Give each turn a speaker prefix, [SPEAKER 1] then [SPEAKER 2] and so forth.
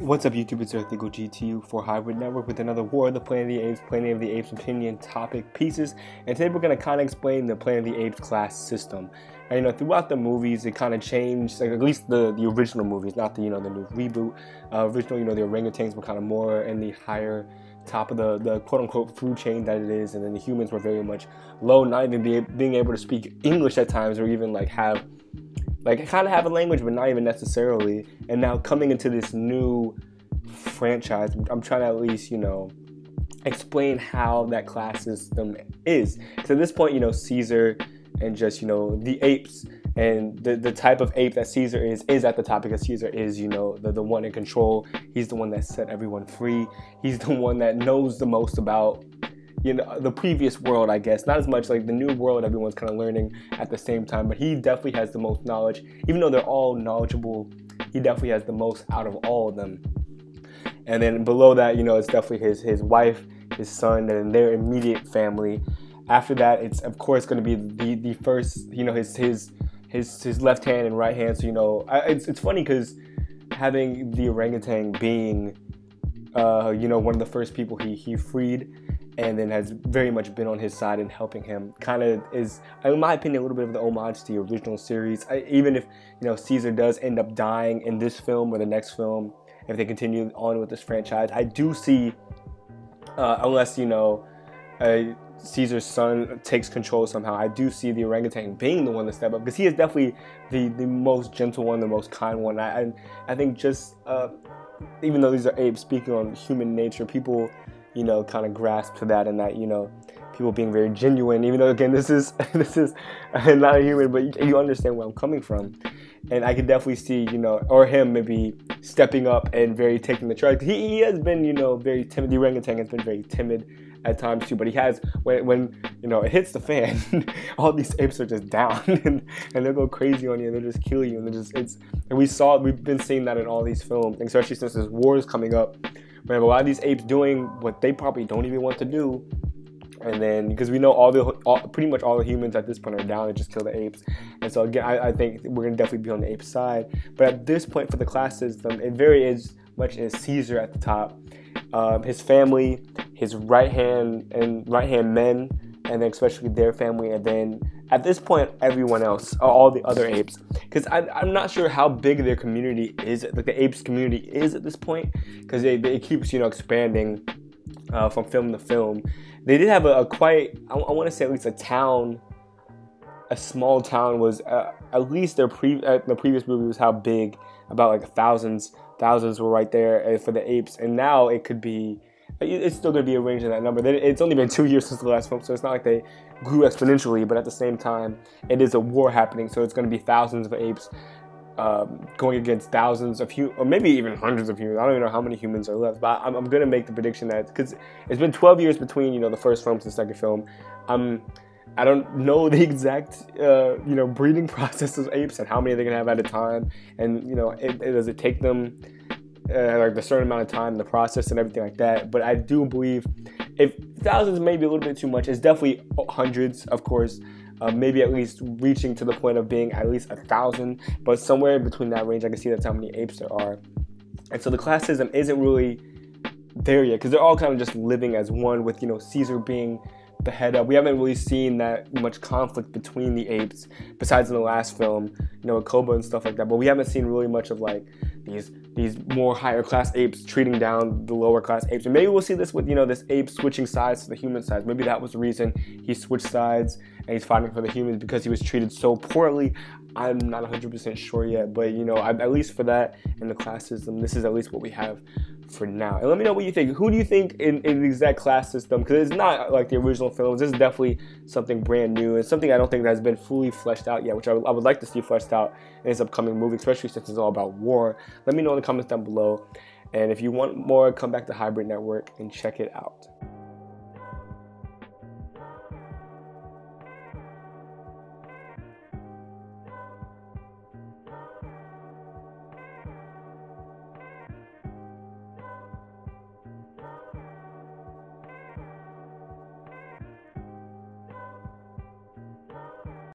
[SPEAKER 1] What's up, YouTube? It's Earth Eagle GTU for Hybrid Network with another War of the Planet of the Apes, Planet of the Apes opinion topic pieces. And today we're going to kind of explain the Planet of the Apes class system. And, throughout the movies, it kind of changed, like at least the original movies, not the, the new reboot. Original, the orangutans were kind of more in the higher top of the quote-unquote food chain that it is. And then the humans were very much low, not even being able to speak English at times, or even kind of have a language, but not even necessarily. And now coming into this new franchise, I'm trying to at least, explain how that class system is. Because at this point, Caesar and just, the apes and the type of ape that Caesar is at the top, because Caesar is, the one in control. He's the one that set everyone free. He's the one that knows the most about the previous world, I guess. Not as much like the new world, everyone's kind of learning at the same time, but he definitely has the most knowledge. Even though they're all knowledgeable, he definitely has the most out of all of them. And then below that, it's definitely his wife, his son, and their immediate family. After that, it's of course going to be the first, his left hand and right hand. So, it's funny because having the orangutan being, one of the first people he freed, and then has very much been on his side and helping him, kind of is, in my opinion, a little bit of the homage to the original series. Even if, Caesar does end up dying in this film or the next film, if they continue on with this franchise, I do see, unless, Caesar's son takes control somehow, I do see the orangutan being the one to step up, because he is definitely the most gentle one, the most kind one. I think just, even though these are apes, speaking on human nature, people, kind of grasp to that, and that, people being very genuine, even though, again, this is not a human, but you understand where I'm coming from. And I could definitely see, or him maybe stepping up and very taking the charge. He has been, very timid. The orangutan has been very timid at times too, but he has, when it hits the fan, all these apes are just down and they'll go crazy on you, and they'll just kill you, and we've been seeing that in all these films, especially since this war is coming up. We have a lot of these apes doing what they probably don't even want to do, and then because we know pretty much all the humans at this point are down to just kill the apes. And so again, I think we're gonna definitely be on the ape side. But at this point for the class system, it very is much as Caesar at the top, his family, his right hand men, and then especially their family, and then at this point everyone else, all the other apes, because I'm not sure how big their community is, like the apes community is at this point, because it keeps expanding from film to film. They did have a quite, I want to say at least a small town was at least the previous movie was how big, about like thousands were right there for the apes, and now it could be. It's still going to be a range in that number. It's only been 2 years since the last film, so it's not like they grew exponentially, but at the same time, it is a war happening, so it's going to be thousands of apes going against thousands of humans, or maybe even hundreds of humans. I don't even know how many humans are left, but I'm going to make the prediction that, because it's been 12 years between, the first film to the second film. I don't know the exact, breeding process of apes and how many they can have at a time, and, does it take them like a certain amount of time in the process and everything like that. But I do believe, if thousands may be a little bit too much, it's definitely hundreds, of course, maybe at least reaching to the point of being at least 1,000, but somewhere between that range, I can see that's how many apes there are. And so the class system isn't really there yet, because they're all kind of just living as one, with Caesar being the head up. We haven't really seen that much conflict between the apes, besides in the last film, with Koba and stuff like that. But we haven't seen really much of like these more higher class apes treating down the lower class apes. And maybe we'll see this with this ape switching sides to the human sides. Maybe that was the reason he switched sides and he's fighting for the humans, because he was treated so poorly. I'm not 100% sure yet, but at least for that in the class system, this is at least what we have for now. And let me know what you think. Who do you think in the exact class system? Because it's not like the original films. This is definitely something brand new, and something I don't think has been fully fleshed out yet, which I would like to see fleshed out in this upcoming movie, especially since it's all about war. Let me know in the comments down below. And if you want more, come back to Hybrid Network and check it out.